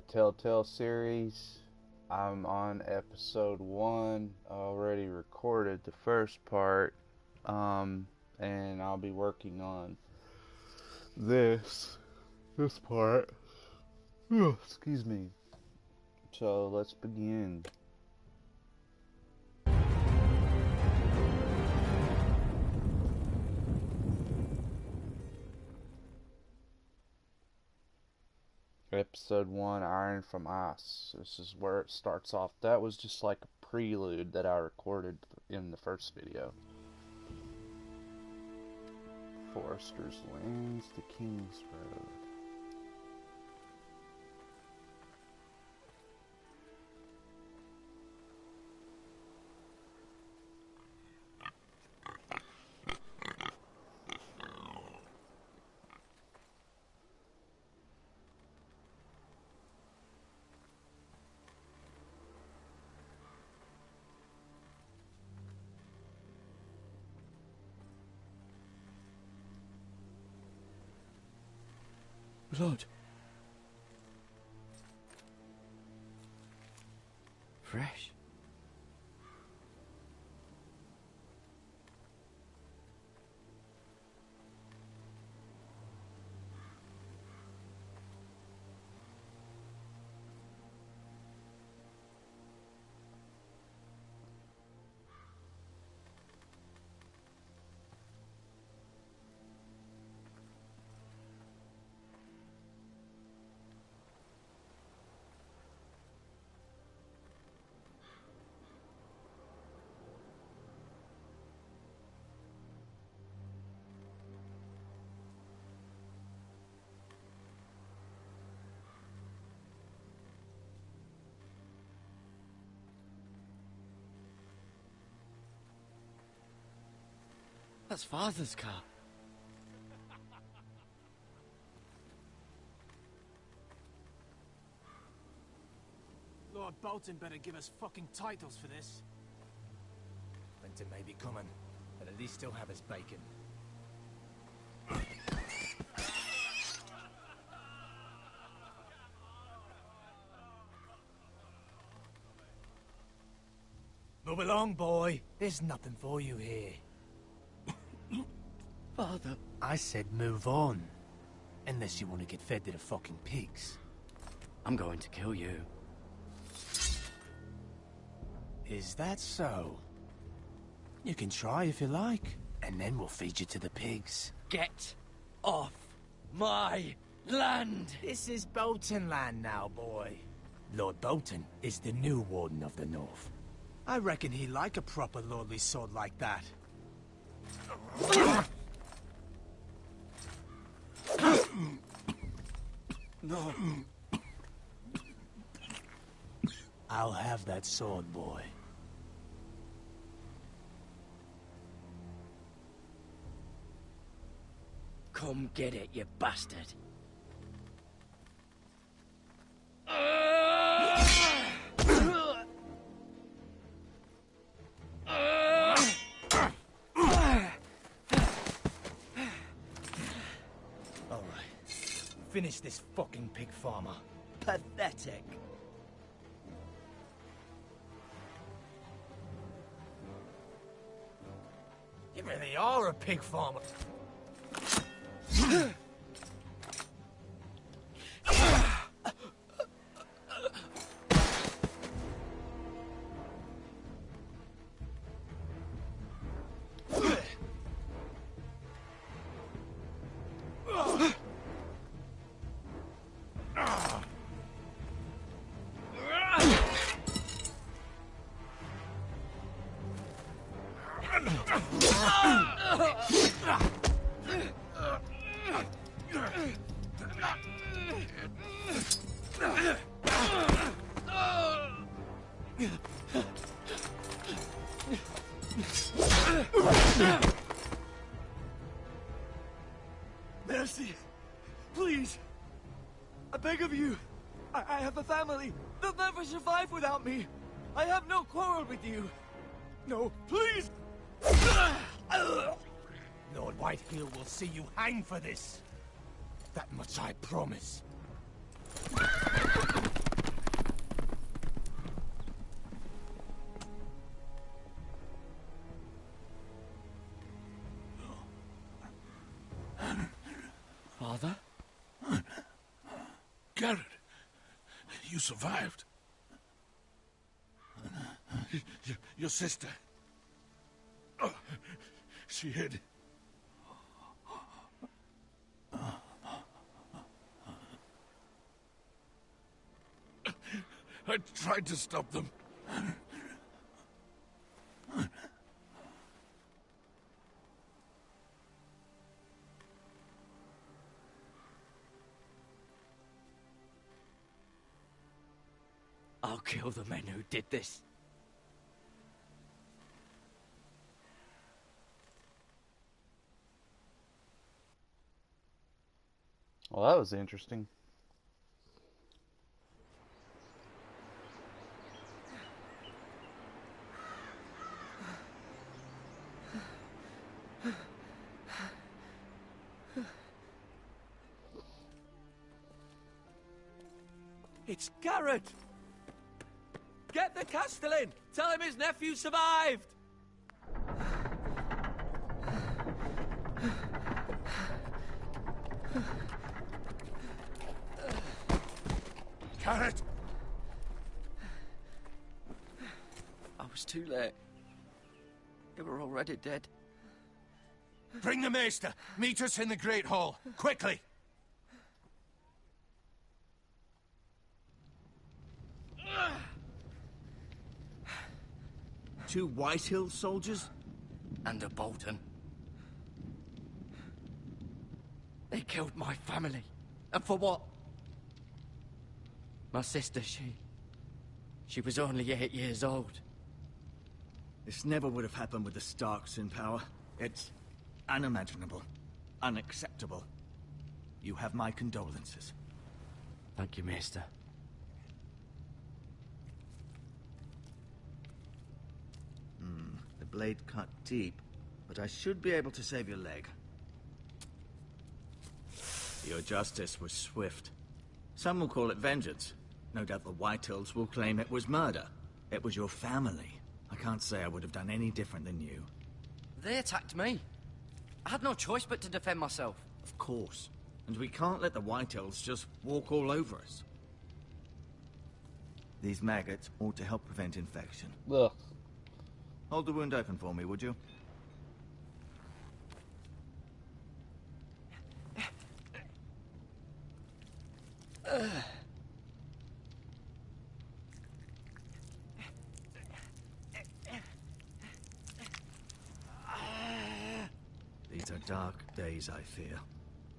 Telltale series. I'm on episode 1. I already recorded the first part, and I'll be working on this part. Excuse me. So let's begin. Episode 1, Iron from Ice. This is where it starts off. That was just like a prelude that I recorded in the first video. Forester's Lands to King's Road. Blood. Fresh. That's Father's car. Lord Bolton better give us fucking titles for this. Winter may be coming, but at least he'll have his bacon. Move along, boy. There's nothing for you here. Father. I said move on. Unless you want to get fed to the fucking pigs. I'm going to kill you. Is that so? You can try if you like, and then we'll feed you to the pigs. Get off my land! This is Bolton land now, boy. Lord Bolton is the new Warden of the North. I reckon he'd like a proper lordly sword like that. No. I'll have that sword, boy. Come get it, you bastard. Finish this fucking pig farmer. Pathetic. You really are a pig farmer. Mercy! Please! I beg of you! I have a family! They'll never survive without me! I have no quarrel with you! No, please! Lord Whitehill will see you hang for this. That much I promise. You survived. Your sister. Oh, she hid. I tried to stop them. I'll kill the men who did this. Well, that was interesting. It's Garrett! Get the Castellan! Tell him his nephew survived! Garrett! I was too late. They were already dead. Bring the Maester! Meet us in the Great Hall! Quickly! Two Whitehill soldiers? And a Bolton. They killed my family. And for what? My sister, she was only 8 years old. This never would have happened with the Starks in power. It's unimaginable. Unacceptable. You have my condolences. Thank you, Maester. The blade cut deep, but I should be able to save your leg. Your justice was swift. Some will call it vengeance. No doubt the Whitehills will claim it was murder. It was your family. I can't say I would have done any different than you. They attacked me. I had no choice but to defend myself. Of course. And we can't let the Whitehills just walk all over us. These maggots ought to help prevent infection. Ugh. Hold the wound open for me, would you? These are dark days, I fear.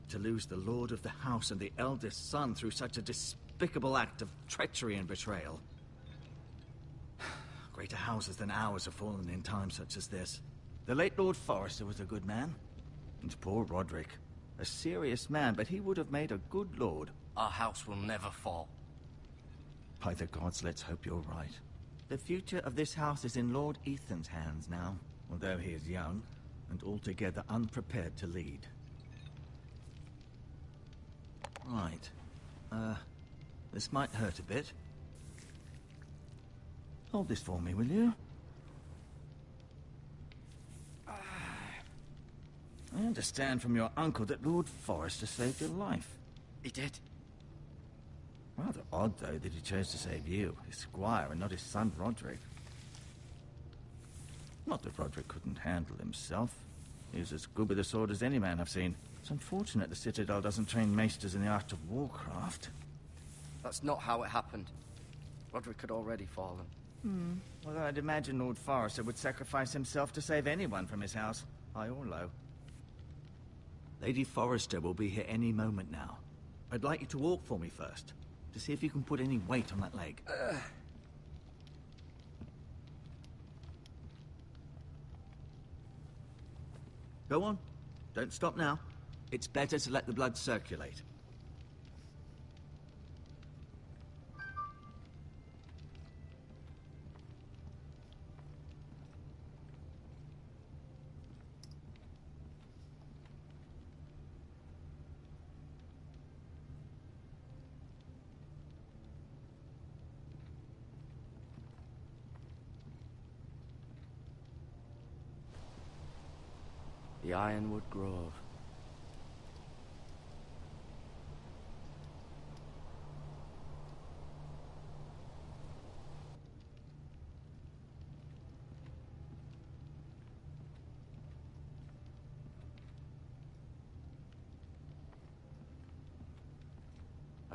To lose the lord of the house and the eldest son through such a despicable act of treachery and betrayal. Greater houses than ours have fallen in times such as this. The late Lord Forrester was a good man. And poor Roderick. A serious man, but he would have made a good lord. Our house will never fall. By the gods, let's hope you're right. The future of this house is in Lord Ethan's hands now, although he is young and altogether unprepared to lead. Right. This might hurt a bit. Hold this for me, will you? I understand from your uncle that Lord Forrester saved your life. He did. Rather odd, though, that he chose to save you, his squire, and not his son Roderick. Not that Roderick couldn't handle himself. He was as good with a sword as any man I've seen. It's unfortunate the Citadel doesn't train maesters in the art of warcraft. That's not how it happened. Roderick had already fallen. Although I'd imagine Lord Forrester would sacrifice himself to save anyone from his house, high or low. Lady Forrester will be here any moment now. I'd like you to walk for me first, to see if you can put any weight on that leg. Go on. Don't stop now. It's better to let the blood circulate. The Ironwood Grove.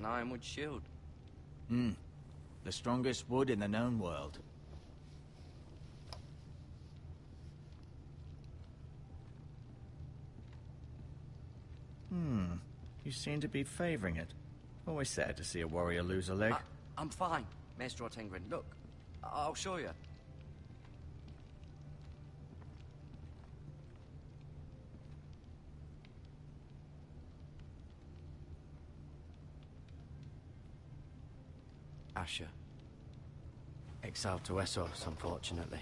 an ironwood shield. The strongest wood in the known world. You seem to be favoring it. Always sad to see a warrior lose a leg. I'm fine, Maester Ortengrin. Look, I'll show you. Asher. Exiled to Essos, unfortunately.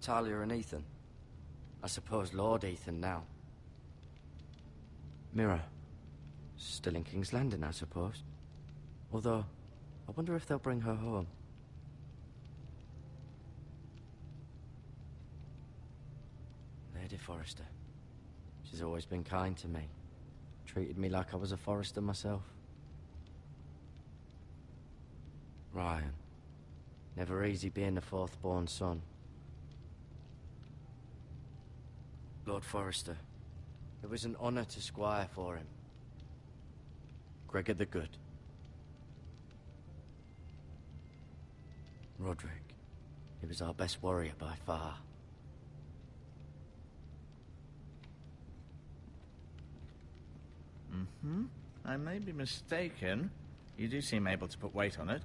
Talia and Ethan. I suppose Lord Ethan now. Mira. Still in King's Landing, I suppose. Although, I wonder if they'll bring her home. Lady Forrester. She's always been kind to me. Treated me like I was a Forrester myself. Ryan. Never easy being the fourth-born son. Lord Forrester. It was an honor to squire for him. Gregor the Good. Roderick. He was our best warrior by far. I may be mistaken. You do seem able to put weight on it.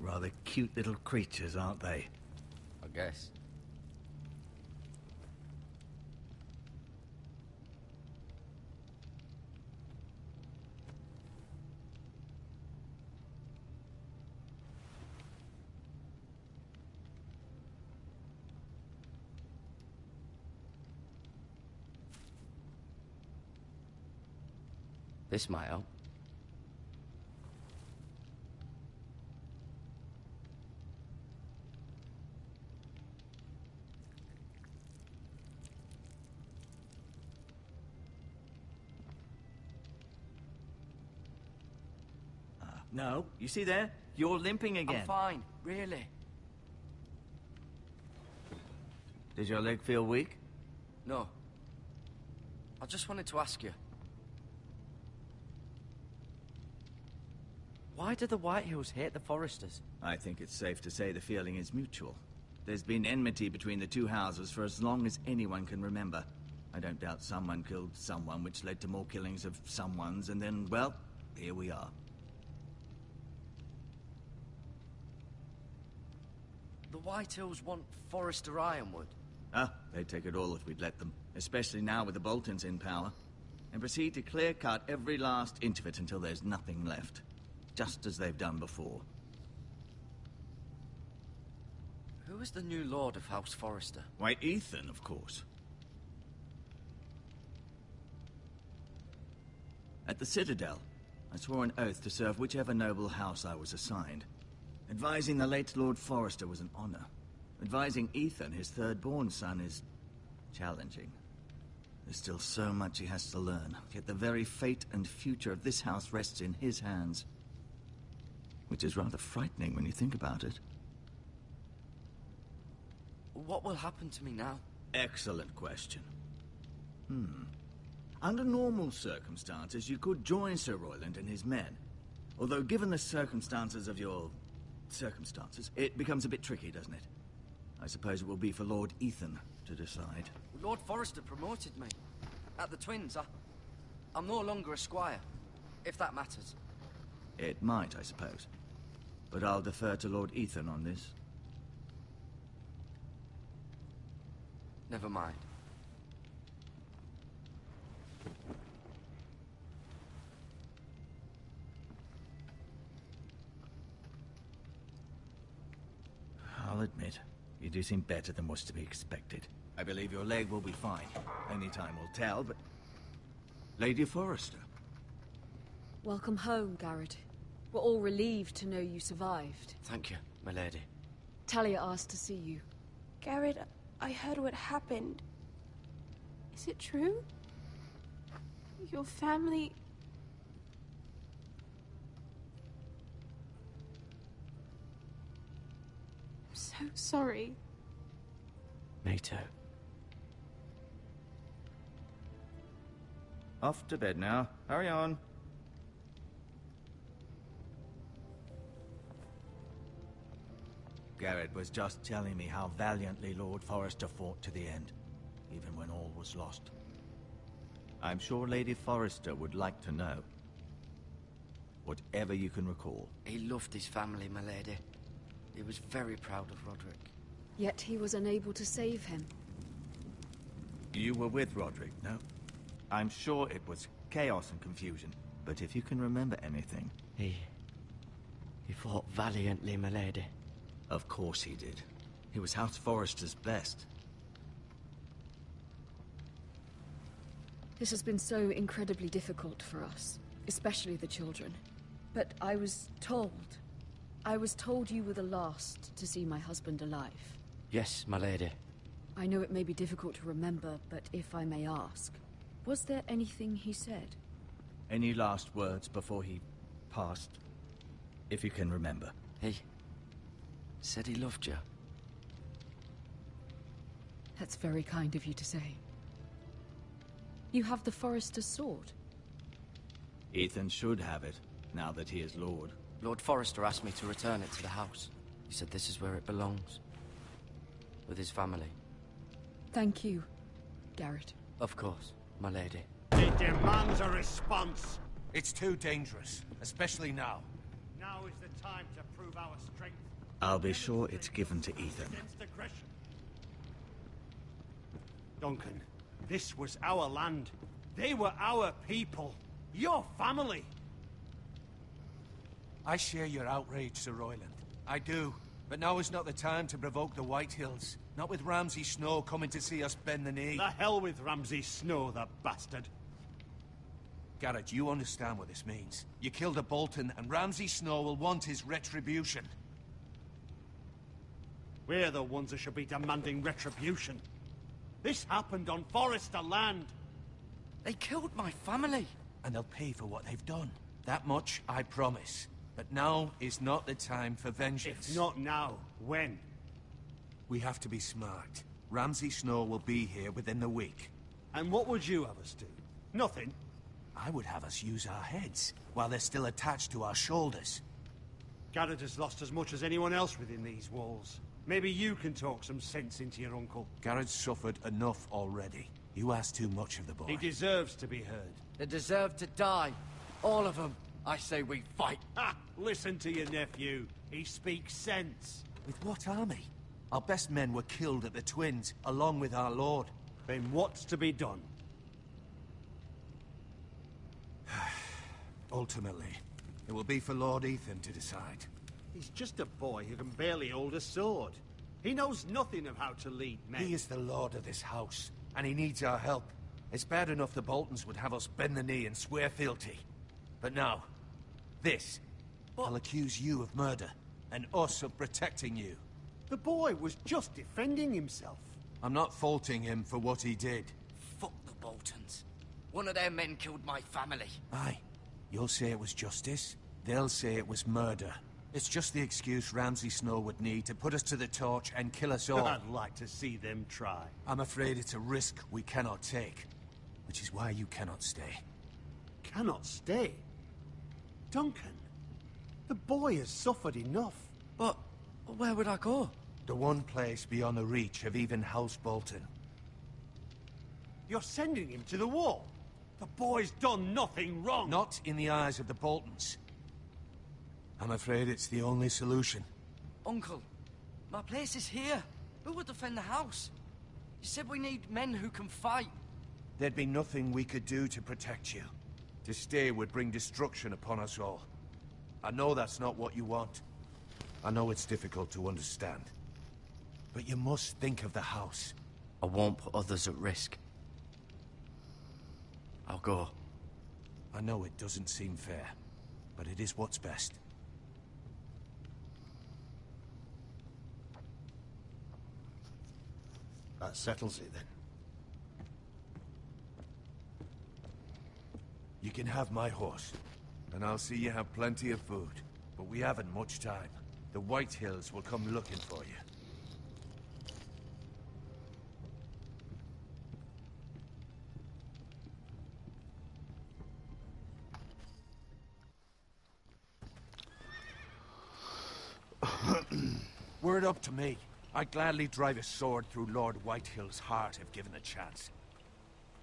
Rather cute little creatures, aren't they? I guess. This might help. No, you see there? You're limping again. I'm fine, really. Does your leg feel weak? No. I just wanted to ask you. Why do the Whitehills hate the Forresters? I think it's safe to say the feeling is mutual. There's been enmity between the two houses for as long as anyone can remember. I don't doubt someone killed someone, which led to more killings of someones, and then, well, here we are. The Whitehills want Forrester Ironwood. They'd take it all if we'd let them. Especially now with the Boltons in power. And proceed to clear-cut every last inch of it until there's nothing left. Just as they've done before. Who is the new Lord of House Forrester? Why, Ethan, of course. At the Citadel, I swore an oath to serve whichever noble house I was assigned. Advising the late Lord Forrester was an honor. Advising Ethan, his third-born son, is challenging. There's still so much he has to learn, yet the very fate and future of this house rests in his hands. Which is rather frightening when you think about it. What will happen to me now? Excellent question. Under normal circumstances, you could join Sir Royland and his men. Although given the circumstances of your circumstances, it becomes a bit tricky, doesn't it? I suppose it will be for Lord Ethan to decide. Lord Forrester promoted me. At the Twins, I'm no longer a squire, if that matters. It might, I suppose. But I'll defer to Lord Ethan on this. Never mind. I'll admit, you do seem better than was to be expected. I believe your leg will be fine. Only time will tell, but... Lady Forrester. Welcome home, Garrett. We're all relieved to know you survived. Thank you, my lady. Talia asked to see you. Garrett, I heard what happened. Is it true? Your family... I'm sorry. Me too. Off to bed now. Hurry on. Garrett was just telling me how valiantly Lord Forrester fought to the end, even when all was lost. I'm sure Lady Forrester would like to know. Whatever you can recall. He loved his family, my lady. He was very proud of Roderick. Yet he was unable to save him. You were with Roderick, no? I'm sure it was chaos and confusion, but if you can remember anything... He fought valiantly, my lady. Of course he did. He was House Forrester's best. This has been so incredibly difficult for us, especially the children. But I was told you were the last to see my husband alive. Yes, my lady. I know it may be difficult to remember, but if I may ask, was there anything he said? Any last words before he passed? If you can remember. He said he loved you. That's very kind of you to say. You have the Forrester's sword. Ethan should have it, now that he is Lord. Lord Forrester asked me to return it to the house. He said this is where it belongs. With his family. Thank you, Garrett. Of course, my lady. It demands a response. It's too dangerous, especially now. Now is the time to prove our strength. I'll be sure it's given to Ethan. Against aggression. Duncan, this was our land. They were our people. Your family. I share your outrage, Sir Royland. I do. But now is not the time to provoke the Whitehills. Not with Ramsay Snow coming to see us bend the knee. The hell with Ramsay Snow, the bastard. Garrett, you understand what this means. You killed a Bolton, and Ramsay Snow will want his retribution. We're the ones that should be demanding retribution. This happened on Forrester land. They killed my family. And they'll pay for what they've done. That much, I promise. But now is not the time for vengeance. If not now, when? We have to be smart. Ramsay Snow will be here within the week. And what would you have us do? Nothing. I would have us use our heads, while they're still attached to our shoulders. Garrett has lost as much as anyone else within these walls. Maybe you can talk some sense into your uncle. Garrett's suffered enough already. You ask too much of the boy. He deserves to be heard. They deserve to die. All of them. I say we fight. Ha! Listen to your nephew. He speaks sense. With what army? Our best men were killed at the Twins, along with our lord. Then what's to be done? Ultimately, it will be for Lord Ethan to decide. He's just a boy who can barely hold a sword. He knows nothing of how to lead men. He is the lord of this house, and he needs our help. It's bad enough the Boltons would have us bend the knee and swear fealty. But now, this. I'll accuse you of murder, and us of protecting you. The boy was just defending himself. I'm not faulting him for what he did. Fuck the Boltons. One of their men killed my family. Aye. You'll say it was justice. They'll say it was murder. It's just the excuse Ramsay Snow would need to put us to the torch and kill us all. I'd like to see them try. I'm afraid it's a risk we cannot take. Which is why you cannot stay. Cannot stay? Duncan, the boy has suffered enough. But where would I go? The one place beyond the reach of even House Bolton. You're sending him to the wall. The boy's done nothing wrong. Not in the eyes of the Boltons. I'm afraid it's the only solution. Uncle, my place is here. Who would defend the house? You said we need men who can fight. There'd be nothing we could do to protect you. To stay would bring destruction upon us all. I know that's not what you want. I know it's difficult to understand. But you must think of the house. I won't put others at risk. I'll go. I know it doesn't seem fair, but it is what's best. That settles it then. You can have my horse, and I'll see you have plenty of food. But we haven't much time. The Whitehills will come looking for you. were it up to me, I'd gladly drive a sword through Lord Whitehill's heart if given a chance.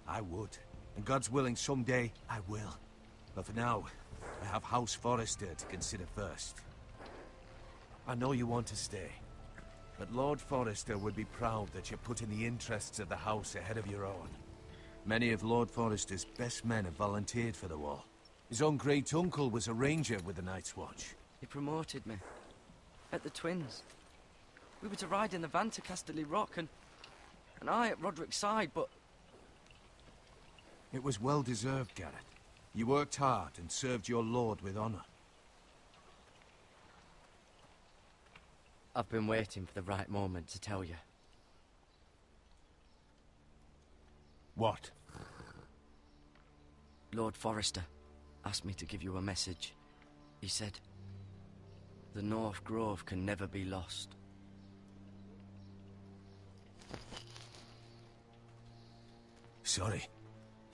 I would. And God's willing, someday I will. But for now, I have House Forrester to consider first. I know you want to stay, but Lord Forrester would be proud that you're putting the interests of the house ahead of your own. Many of Lord Forrester's best men have volunteered for the wall. His own great-uncle was a ranger with the Night's Watch. He promoted me. At the Twins. We were to ride in the van to Casterly Rock, and I at Roderick's side, but... It was well-deserved, Garrett. You worked hard and served your lord with honor. I've been waiting for the right moment to tell you. What? Lord Forrester asked me to give you a message. He said, the North Grove can never be lost. Sorry.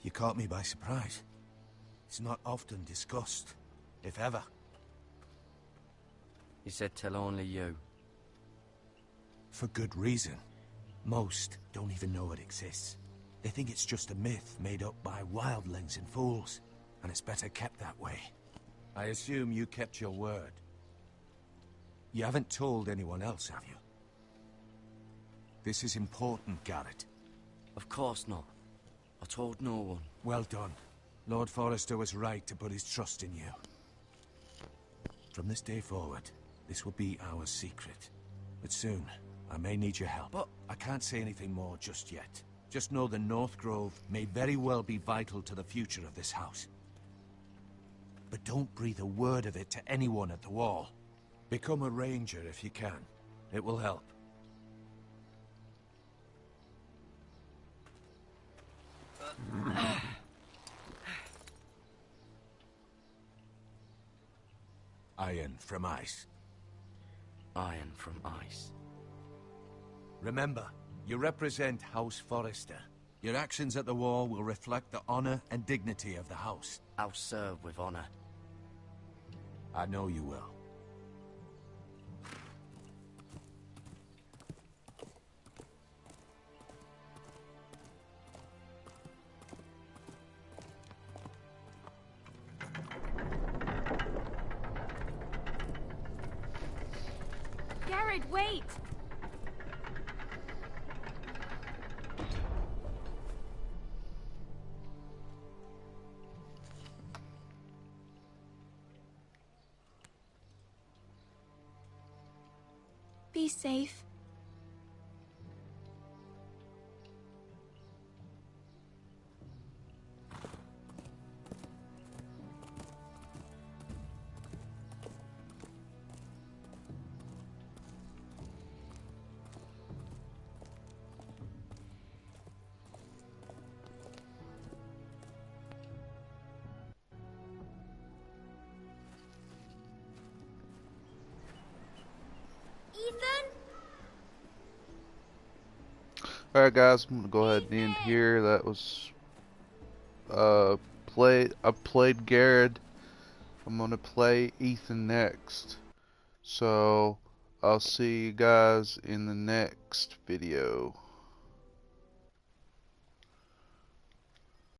You caught me by surprise. It's not often discussed, if ever. He said tell only you. For good reason. Most don't even know it exists. They think it's just a myth made up by wildlings and fools, and it's better kept that way. I assume you kept your word. You haven't told anyone else, have you? This is important, Garrett. Of course not. I told no one. Well done. Lord Forrester was right to put his trust in you. From this day forward, this will be our secret. But soon, I may need your help. But... I can't say anything more just yet. Just know the North Grove may very well be vital to the future of this house. But don't breathe a word of it to anyone at the wall. Become a ranger if you can. It will help. Iron from ice. Iron from ice. Remember, you represent House Forrester. Your actions at the wall will reflect the honor and dignity of the house. I'll serve with honor. I know you will. Garrett, wait! Be safe. Ethan? Alright guys, I'm gonna go ahead and end here. That was I played Garrett. I'm gonna play Ethan next. So I'll see you guys in the next video.